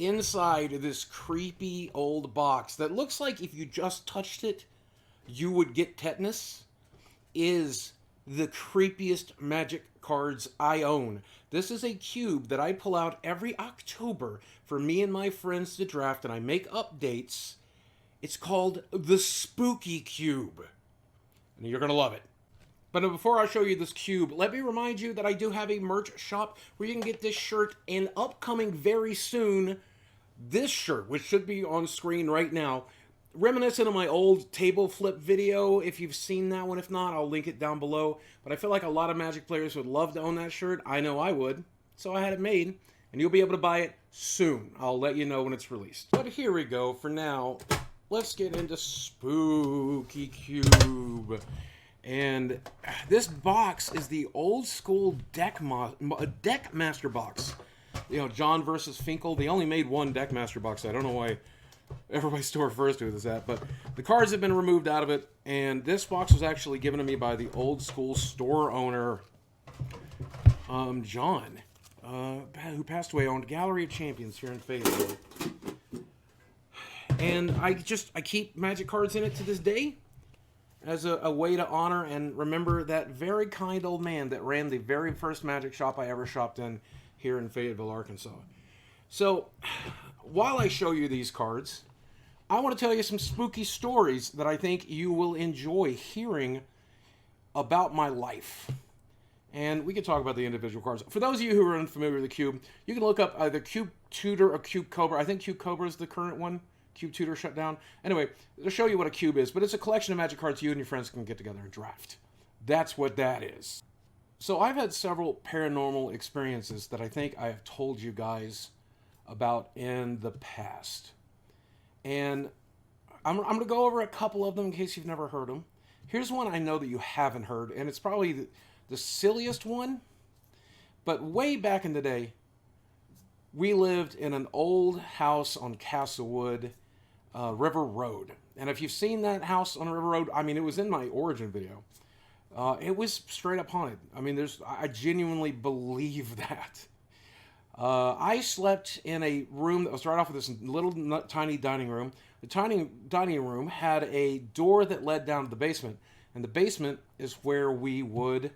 inside this creepy old box that looks like if you just touched it, you would get tetanus, is the creepiest Magic cards I own. This is a cube that I pull out every October for me and my friends to draft, and I make updates. It's called the Spooky Cube, and you're going to love it. But before I show you this cube, let me remind you that I do have a merch shop where you can get this shirt, and upcoming very soon, this shirt, which should be on screen right now, reminiscent of my old table flip video. If you've seen that one, if not, I'll link it down below. But I feel like a lot of Magic players would love to own that shirt. I know I would. So I had it made, and you'll be able to buy it soon. I'll let you know when it's released. But here we go. For now, let's get into Spooky Cube. And this box is the old school Deckmaster box. You know, John versus Finkel. They only made one Deckmaster box. I don't know why everybody still refers to it as that. But the cards have been removed out of it. And this box was actually given to me by the old school store owner, John, who passed away, owned Gallery of Champions here in Fayetteville. And I keep Magic cards in it to this day, as a way to honor and remember that very kind old man that ran the very first Magic shop I ever shopped in here in Fayetteville, Arkansas. So, while I show you these cards, I want to tell you some spooky stories that I think you will enjoy hearing about my life. And we can talk about the individual cards. For those of you who are unfamiliar with the Cube, you can look up either Cube Tutor or Cube Cobra. I think Cube Cobra is the current one. Cube Tutor shut down. Anyway, to show you what a cube is, but it's a collection of Magic cards you and your friends can get together and draft. That's what that is. So I've had several paranormal experiences that I think I have told you guys about in the past. And I'm going to go over a couple of them in case you've never heard them. Here's one I know that you haven't heard, and it's probably the silliest one. But way back in the day, we lived in an old house on Castlewood, River Road. And if you've seen that house on River Road, I mean, it was in my origin video. It was straight up haunted. I mean, I genuinely believe that. I slept in a room that was right off of this little tiny dining room. The tiny dining room had a door that led down to the basement. And the basement is where we would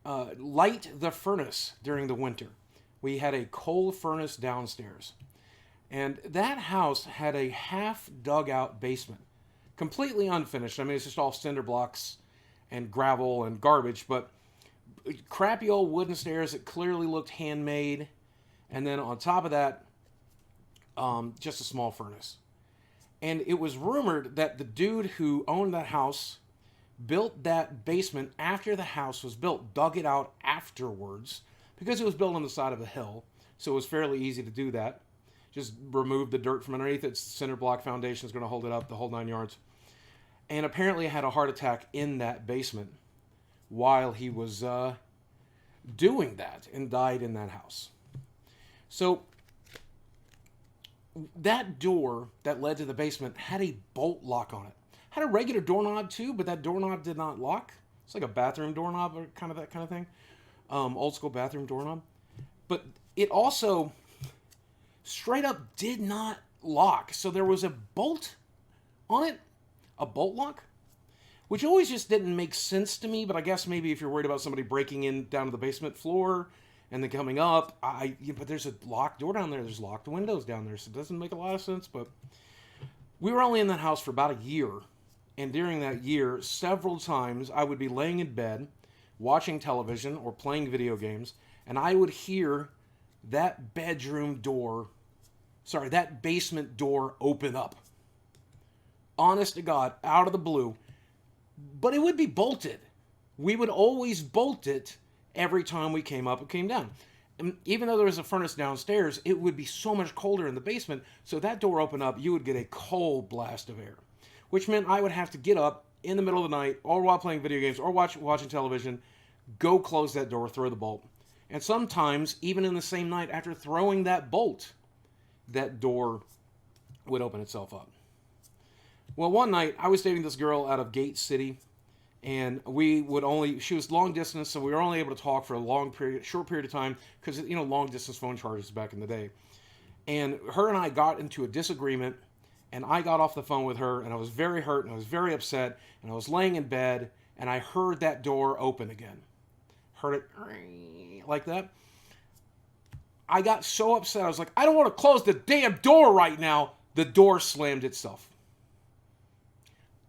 light the furnace during the winter. We had a coal furnace downstairs. And that house had a half dug out basement. Completely unfinished. I mean, it's just all cinder blocks and gravel and garbage, but crappy old wooden stairs that clearly looked handmade. And then on top of that, just a small furnace. And it was rumored that the dude who owned that house built that basement after the house was built, dug it out afterwards, because it was built on the side of a hill, so it was fairly easy to do that. Just remove the dirt from underneath it. Cinder block foundation is going to hold it up, the whole 9 yards. And apparently had a heart attack in that basement while he was doing that, and died in that house. So that door that led to the basement had a bolt lock on it. Had a regular doorknob too, but that doorknob did not lock. It's like a bathroom doorknob or kind of that kind of thing. Old school bathroom doorknob. But it also straight up did not lock. So there was a bolt on it, a bolt lock, which always just didn't make sense to me. But I guess maybe if you're worried about somebody breaking in down to the basement floor and then coming up, but there's a locked door down there. There's locked windows down there. So it doesn't make a lot of sense. But we were only in that house for about a year. And during that year, several times I would be laying in bed, watching television or playing video games, and I would hear that basement door open up. Honest to God, out of the blue. But it would be bolted. We would always bolt it every time we came up and came down. And even though there was a furnace downstairs, it would be so much colder in the basement, so that door opened up, you would get a cold blast of air. Which meant I would have to get up in the middle of the night, or while playing video games, or watching television, go close that door, throw the bolt. And sometimes, even in the same night, after throwing that bolt, that door would open itself up. Well, one night, I was dating this girl out of Gate City, and she was long distance, so we were only able to talk for a short period of time, because, long distance phone charges back in the day. And her and I got into a disagreement, and I got off the phone with her, and I was very hurt, and I was very upset, and I was laying in bed, and I heard that door open again. Heard it like that. I got so upset. I was like, I don't want to close the damn door right now. The door slammed itself.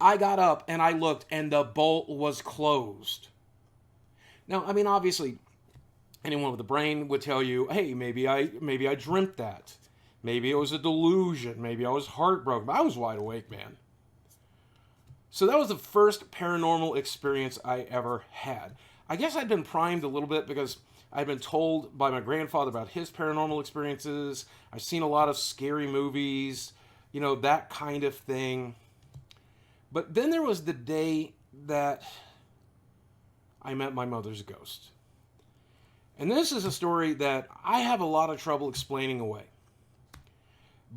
I got up and I looked, and the bolt was closed. Now, I mean, obviously, anyone with a brain would tell you, hey, maybe I dreamt that. Maybe it was a delusion. Maybe I was heartbroken. But I was wide awake, man. So that was the first paranormal experience I ever had. I guess I'd been primed a little bit because I'd been told by my grandfather about his paranormal experiences. I've seen a lot of scary movies, that kind of thing. But then there was the day that I met my mother's ghost. And this is a story that I have a lot of trouble explaining away.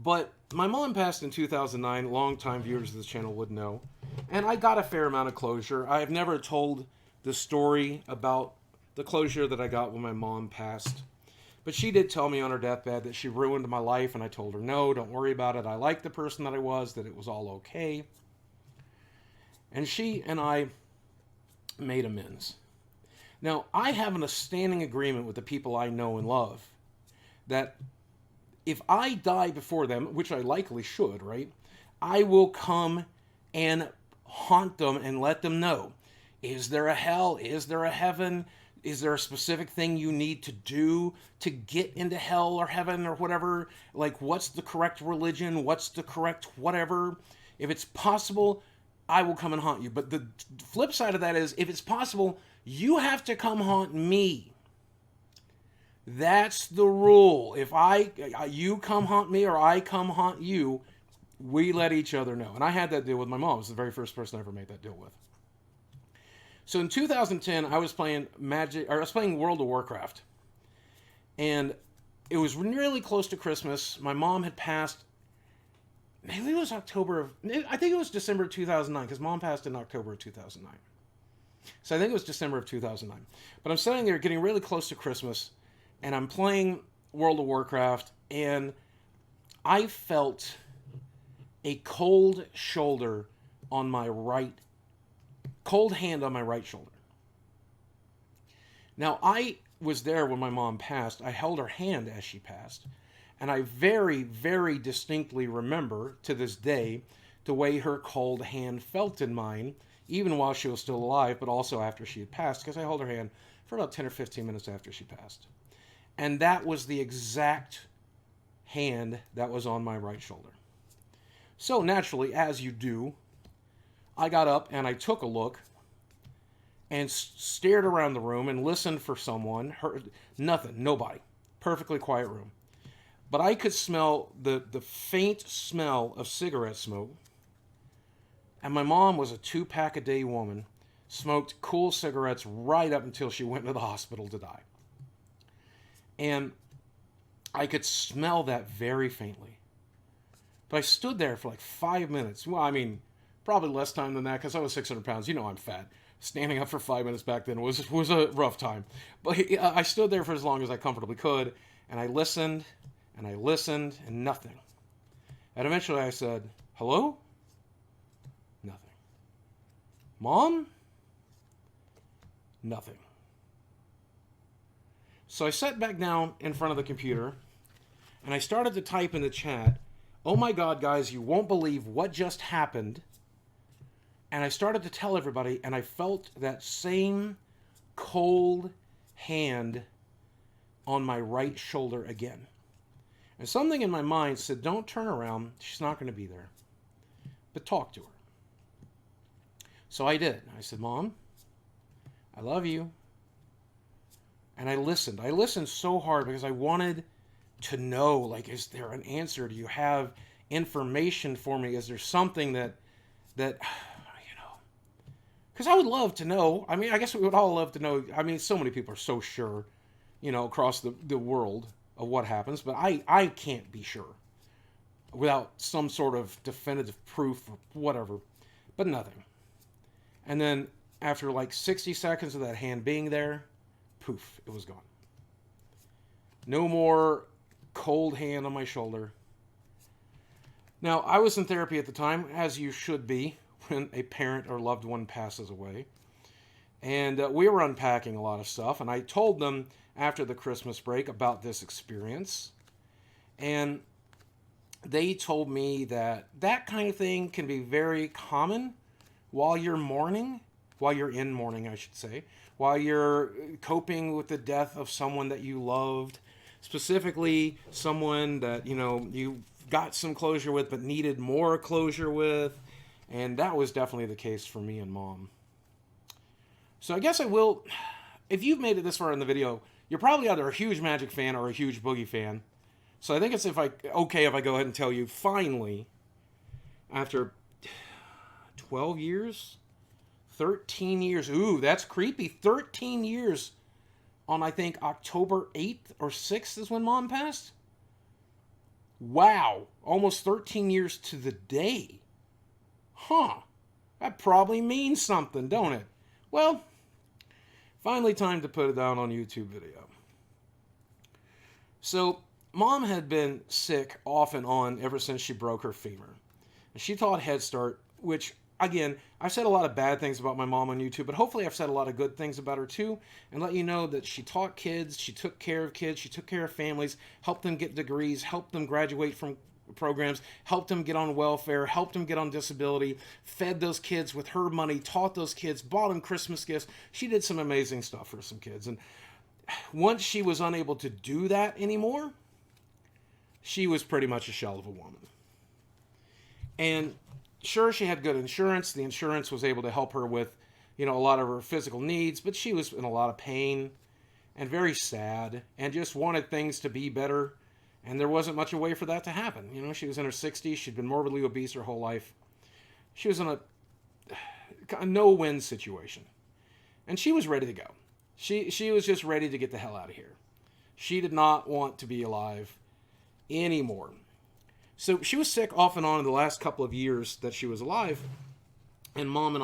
But my mom passed in 2009. Longtime viewers of this channel would know. And I got a fair amount of closure. I've never told the story about the closure that I got when my mom passed. But she did tell me on her deathbed that she ruined my life, and I told her, no, don't worry about it. I liked the person that I was, that it was all okay. And she and I made amends. Now, I have a standing agreement with the people I know and love that if I die before them, which I likely should, right, I will come and haunt them and let them know. Is there a hell? Is there a heaven? Is there a specific thing you need to do to get into hell or heaven or whatever? Like, what's the correct religion? What's the correct whatever? If it's possible, I will come and haunt you. But the flip side of that is, if it's possible, you have to come haunt me. That's the rule. If you come haunt me or I come haunt you, we let each other know. And I had that deal with my mom. It was the very first person I ever made that deal with. So in 2010, I was playing World of Warcraft. And it was really close to Christmas. My mom had passed. Maybe it was I think it was December of 2009, because mom passed in October of 2009. So I think it was December of 2009. But I'm sitting there getting really close to Christmas, and I'm playing World of Warcraft, and I felt a cold hand on my right shoulder. Now, I was there when my mom passed. I held her hand as she passed. And I very, very distinctly remember, to this day, the way her cold hand felt in mine, even while she was still alive, but also after she had passed, because I held her hand for about 10 or 15 minutes after she passed. And that was the exact hand that was on my right shoulder. So naturally, as you do, I got up and I took a look and stared around the room and listened for someone. Heard nothing, nobody. Perfectly quiet room. But I could smell the faint smell of cigarette smoke. And my mom was a 2-pack-a-day woman, smoked cool cigarettes right up until she went to the hospital to die. And I could smell that very faintly. But I stood there for like 5 minutes. Well, I mean, probably less time than that, because I was 600 pounds. I'm fat. Standing up for 5 minutes back then was a rough time. But I stood there for as long as I comfortably could, and I listened, and nothing. And eventually I said, hello? Nothing. Mom? Nothing. So I sat back down in front of the computer, and I started to type in the chat, oh my God, guys, you won't believe what just happened. And I started to tell everybody, and I felt that same cold hand on my right shoulder again. And something in my mind said, don't turn around. She's not going to be there. But talk to her. So I did. I said, Mom, I love you. And I listened. I listened so hard because I wanted to know, like, is there an answer? Do you have information for me? Is there something that because I would love to know. I mean, I guess we would all love to know. I mean, so many people are so sure, across the world of what happens, but I can't be sure without some sort of definitive proof or whatever, but nothing. And then after like 60 seconds of that hand being there, poof, it was gone. No more cold hand on my shoulder. Now, I was in therapy at the time, as you should be when a parent or loved one passes away. And we were unpacking a lot of stuff, and I told them after the Christmas break about this experience. And they told me that that kind of thing can be very common while you're mourning, while you're in mourning, I should say, while you're coping with the death of someone that you loved, specifically someone that, you got some closure with but needed more closure with. And that was definitely the case for me and Mom. So I guess I will, if you've made it this far in the video, you're probably either a huge Magic fan or a huge Boogie fan. So I think it's okay if I go ahead and tell you, finally, after 12 years, 13 years, ooh, that's creepy, 13 years, on I think October 8th or 6th is when Mom passed. Wow, almost 13 years to the day. Huh, that probably means something, don't it? Well, finally time to put it down on YouTube video. So, Mom had been sick off and on ever since she broke her femur. And she taught Head Start, which, again, I've said a lot of bad things about my mom on YouTube, but hopefully I've said a lot of good things about her too, and let you know that she taught kids, she took care of kids, she took care of families, helped them get degrees, helped them graduate from programs, helped them get on welfare, helped them get on disability, fed those kids with her money, taught those kids, bought them Christmas gifts. She did some amazing stuff for some kids. And once she was unable to do that anymore, she was pretty much a shell of a woman. And sure, she had good insurance. The insurance was able to help her with, a lot of her physical needs, but she was in a lot of pain and very sad and just wanted things to be better. And there wasn't much a way for that to happen. She was in her 60s. She'd been morbidly obese her whole life. She was in a no-win situation. And she was ready to go. She was just ready to get the hell out of here. She did not want to be alive anymore. So she was sick off and on in the last couple of years that she was alive. And Mom and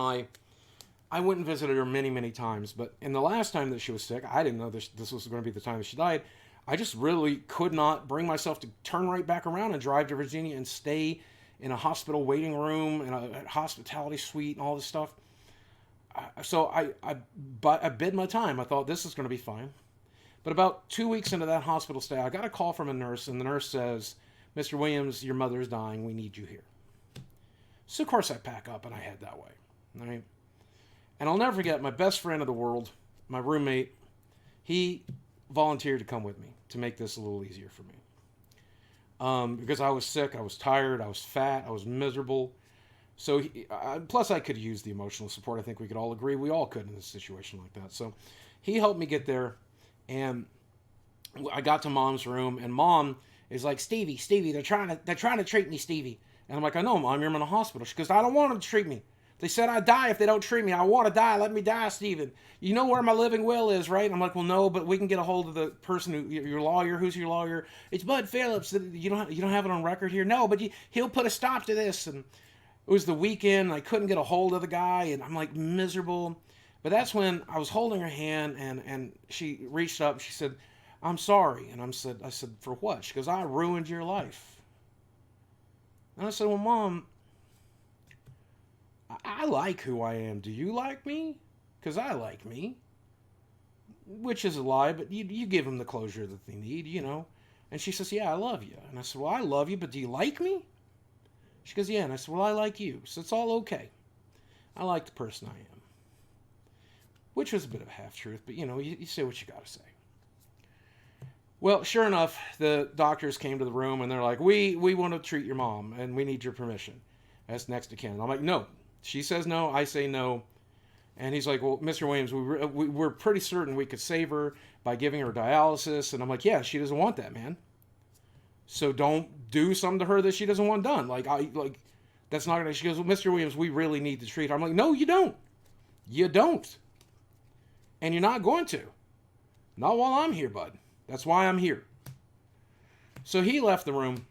I went and visited her many, many times. But in the last time that she was sick, I didn't know this was going to be the time that she died. I just really could not bring myself to turn right back around and drive to Virginia and stay in a hospital waiting room and a hospitality suite and all this stuff. So I bid my time. I thought this is going to be fine. But about 2 weeks into that hospital stay, I got a call from a nurse, and the nurse says, "Mr. Williams, your mother's dying. We need you here." So, of course, I pack up and I head that way. Right? And I'll never forget, my best friend of the world, my roommate, he volunteered to come with me to make this a little easier for me. Because I was sick, I was tired, I was fat, I was miserable. So, plus I could use the emotional support. I think we could all agree we all could in a situation like that. So he helped me get there, and I got to Mom's room, and Mom is like, Stevie, they're trying to treat me, Stevie. And I'm like, I know, Mom, you're in the hospital. She goes, I don't want them to treat me. They said I'd die if they don't treat me. I want to die. Let me die, Steven. You know where my living will is, right? I'm like, well, no, but we can get a hold of the person your lawyer. Who's your lawyer? It's Bud Phillips. You don't have it on record here. No, but he'll put a stop to this. And it was the weekend. I couldn't get a hold of the guy, and I'm like miserable. But that's when I was holding her hand, and she reached up. She said, I'm sorry. And I said, for what? She goes, I ruined your life. And I said, well, Mom, I like who I am. Do you like me? Because I like me. Which is a lie, but you give them the closure that they need, And she says, yeah, I love you. And I said, well, I love you, but do you like me? She goes, yeah. And I said, well, I like you. So it's all okay. I like the person I am. Which was a bit of a half-truth, but, you say what you got to say. Well, sure enough, the doctors came to the room, and they're like, we want to treat your mom, and we need your permission. That's next to kin. I'm like, no. She says no, I say no. And he's like, well, Mr. Williams, we're pretty certain we could save her by giving her dialysis. And I'm like, yeah, she doesn't want that, man. So don't do something to her that she doesn't want done. That's not going to... She goes, well, Mr. Williams, we really need to treat her. I'm like, no, you don't. You don't. And you're not going to. Not while I'm here, bud. That's why I'm here. So he left the room,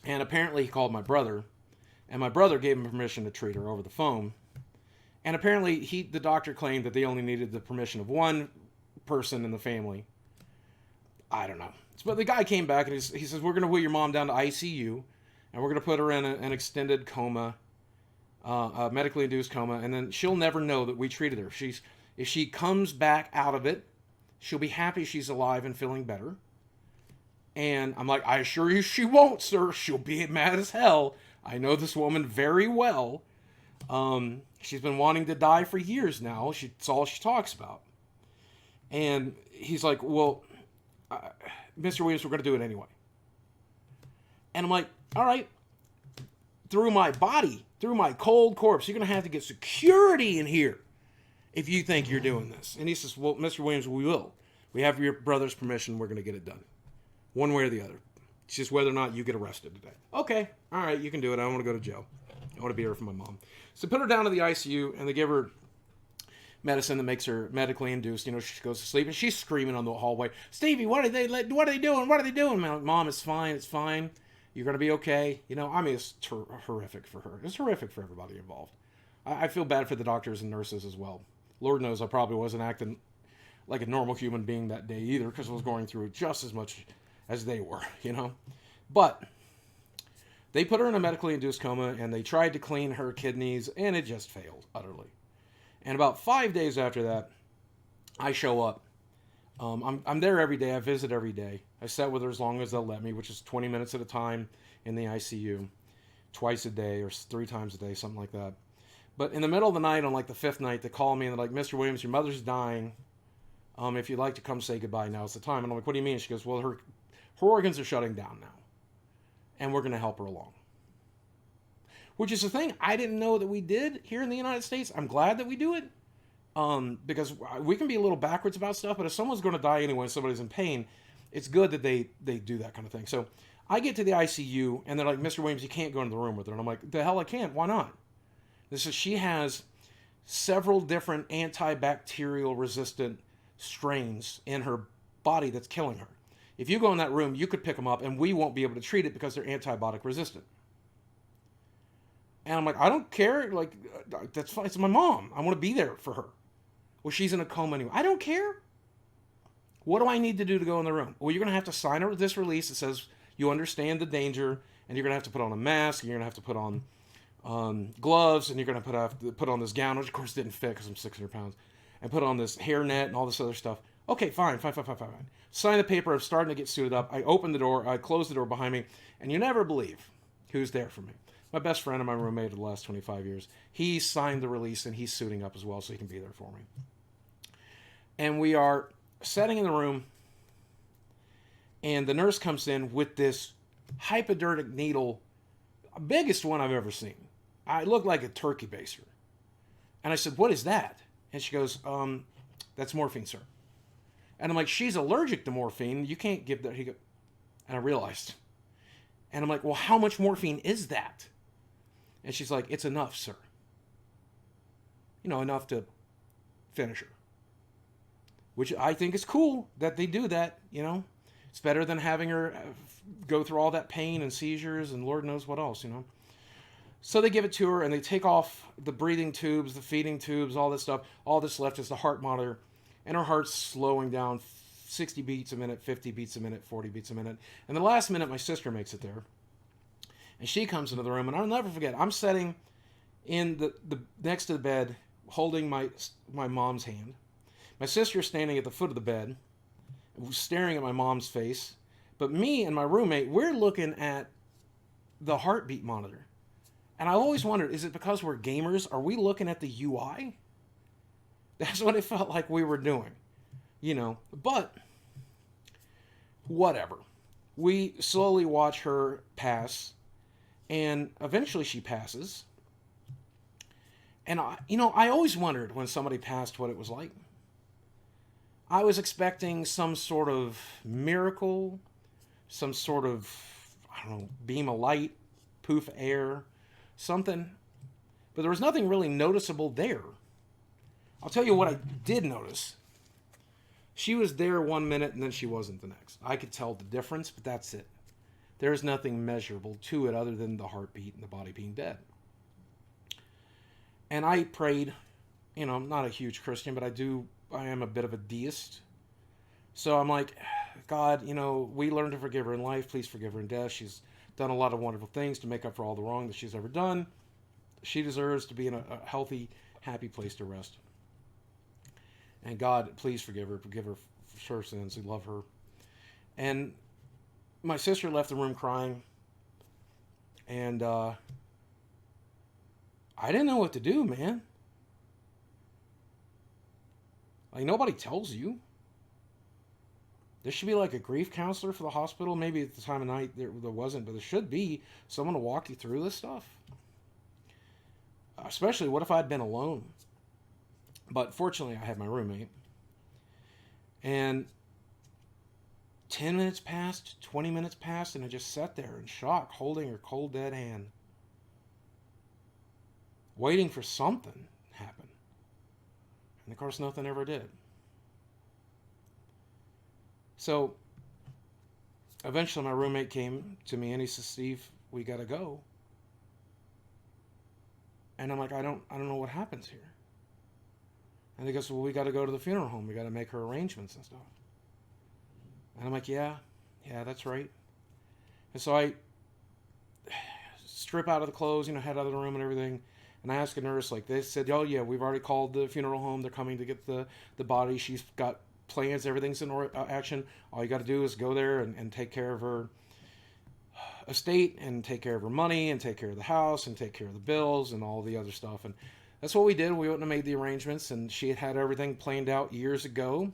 and apparently he called my brother, and my brother gave him permission to treat her over the phone. And apparently the doctor claimed that they only needed the permission of one person in the family. I don't know. But the guy came back and he says, we're going to put your mom down to ICU, and we're going to put her in an extended coma, a medically induced coma, and then she'll never know that we treated her. If she comes back out of it, she'll be happy she's alive and feeling better. And I'm like, I assure you she won't, sir. She'll be mad as hell. I know this woman very well. She's been wanting to die for years now. It's all she talks about. And he's like, well, Mr. Williams, we're going to do it anyway. And I'm like, all right. Through my body, through my cold corpse, you're going to have to get security in here if you think you're doing this. And he says, well, Mr. Williams, we will. We have your brother's permission. We're going to get it done. One way or the other. It's just whether or not you get arrested today. Okay. All right. You can do it. I don't want to go to jail. I want to be here for my mom. So put her down to the ICU, and they give her medicine that makes her medically induced. She goes to sleep, and she's screaming on the hallway, Stevie, what are they doing? What are they doing? Mom, it's fine. It's fine. You're going to be okay. It's horrific for her. It's horrific for everybody involved. I feel bad for the doctors and nurses as well. Lord knows I probably wasn't acting like a normal human being that day either, because I was going through just as much as they were, But they put her in a medically induced coma, and they tried to clean her kidneys, and it just failed utterly. And about 5 days after that, I show up. I'm there every day. I visit every day. I sit with her as long as they'll let me, which is 20 minutes at a time in the ICU, twice a day or 3 times a day, something like that. But in the middle of the night, on like the 5th night, they call me and they're like, Mr. Williams, your mother's dying. If you'd like to come say goodbye, now's the time. And I'm like, what do you mean? She goes, well, her organs are shutting down now, and we're going to help her along. Which is a thing I didn't know that we did here in the United States. I'm glad that we do it. Because we can be a little backwards about stuff, but if someone's going to die anyway, somebody's in pain, it's good that they do that kind of thing. So I get to the ICU, and they're like, Mr. Williams, you can't go into the room with her. And I'm like, the hell I can't. Why not? She has several different antibacterial resistant strains in her body that's killing her. If you go in that room, you could pick them up, and we won't be able to treat it because they're antibiotic resistant. And I'm like, I don't care. Like, that's fine. It's my mom. I want to be there for her. Well, she's in a coma anyway. I don't care. What do I need to do to go in the room? Well, you're going to have to sign this release that says you understand the danger, and you're going to have to put on a mask, and you're going to have to put on gloves, and you're going to have to put on this gown, which of course didn't fit because I'm 600 pounds, and put on this hairnet and all this other stuff. Okay, fine. Sign the paper. I'm starting to get suited up. I open the door. I close the door behind me, and you never believe who's there for me. My best friend and my roommate of the last 25 years. He signed the release, and he's suiting up as well so he can be there for me. And we are sitting in the room, and the nurse comes in with this hypodermic needle, biggest one I've ever seen. It looked like a turkey baster. And I said, what is that? And she goes, that's morphine, sir. And I'm like, she's allergic to morphine. You can't give that. And I realized. And I'm like, well, how much morphine is that? And she's like, it's enough, sir. Enough to finish her. Which I think is cool that they do that, It's better than having her go through all that pain and seizures and Lord knows what else, So they give it to her, and they take off the breathing tubes, the feeding tubes, all this stuff. All that's left is the heart monitor. And her heart's slowing down 60 beats a minute, 50 beats a minute, 40 beats a minute. And the last minute, my sister makes it there. And she comes into the room, and I'll never forget. I'm sitting in the next to the bed, holding my mom's hand. My sister's standing at the foot of the bed, staring at my mom's face. But me and my roommate, we're looking at the heartbeat monitor. And I always wondered, is it because we're gamers? Are we looking at the UI? That's what it felt like we were doing. But whatever. We slowly watch her pass. And eventually she passes. And, I always wondered when somebody passed what it was like. I was expecting some sort of miracle, some sort of, beam of light, poof of air, something. But there was nothing really noticeable there. I'll tell you what I did notice. She was there 1 minute and then she wasn't the next. I could tell the difference, but that's it. There's nothing measurable to it other than the heartbeat and the body being dead. And I prayed, I'm not a huge Christian, but I am a bit of a deist. So I'm like, God, we learn to forgive her in life. Please forgive her in death. She's done a lot of wonderful things to make up for all the wrong that she's ever done. She deserves to be in a healthy, happy place to rest. And God, please forgive her. Forgive her for her sins. We love her. And my sister left the room crying. And I didn't know what to do, man. Like, nobody tells you. There should be like a grief counselor for the hospital. Maybe at the time of night there wasn't, but there should be someone to walk you through this stuff. Especially, what if I'd been alone? But fortunately, I had my roommate. And 10 minutes passed, 20 minutes passed, and I just sat there in shock, holding her cold, dead hand, waiting for something to happen. And of course, nothing ever did. So eventually my roommate came to me and he said, Steve, we got to go. And I'm like, I don't know what happens here. And he goes, well, we got to go to the funeral home. We got to make her arrangements and stuff. And I'm like, yeah, that's right. And so I strip out of the clothes, head out of the room and everything. And I asked a nurse, like, they said, oh yeah, we've already called the funeral home. They're coming to get the body. She's got plans. Everything's in action. All you got to do is go there and take care of her estate and take care of her money and take care of the house and take care of the bills and all the other stuff. And that's what we did. We went and made the arrangements, and she had everything planned out years ago.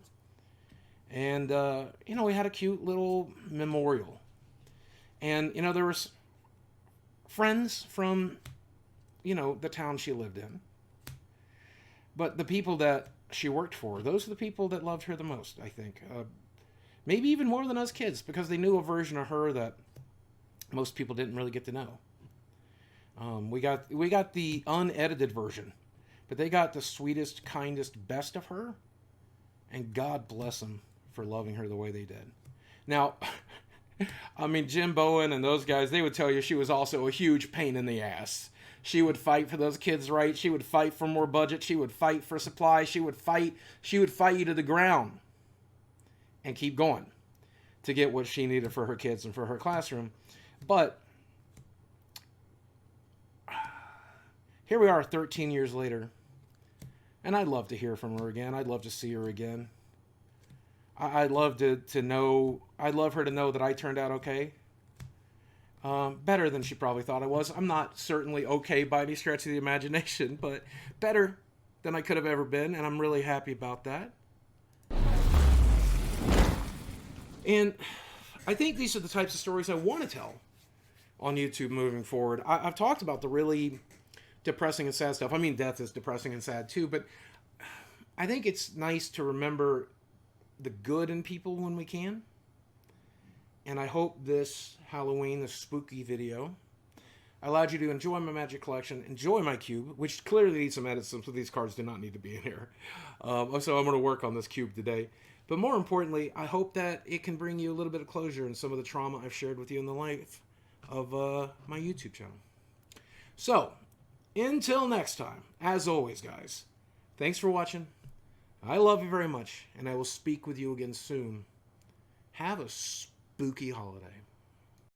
And, we had a cute little memorial. And, there was friends from, the town she lived in. But the people that she worked for, those are the people that loved her the most, I think. Maybe even more than us kids, because they knew a version of her that most people didn't really get to know. We got the unedited version, but they got the sweetest, kindest, best of her. And God bless them for loving her the way they did. Now, Jim Bowen and those guys, they would tell you she was also a huge pain in the ass. She would fight for those kids' rights. She would fight for more budget. She would fight for supplies. She would fight you to the ground and keep going to get what she needed for her kids and for her classroom. But here we are 13 years later, and I'd love to hear from her again. I'd love to see her again. I'd love to know, I'd love her to know that I turned out okay. Better than she probably thought I was. I'm not certainly okay by any stretch of the imagination, but better than I could have ever been, and I'm really happy about that. And I think these are the types of stories I want to tell on YouTube moving forward. I've talked about the really depressing and sad stuff. Death is depressing and sad too, but I think it's nice to remember the good in people when we can. And I hope this Halloween, this spooky video, allowed you to enjoy my magic collection, enjoy my cube, which clearly needs some edits, so these cards do not need to be in here. So I'm going to work on this cube today. But more importantly, I hope that it can bring you a little bit of closure in some of the trauma I've shared with you in the life of my YouTube channel. So, until next time, as always, guys, thanks for watching. I love you very much, and I will speak with you again soon. Have a spooky holiday.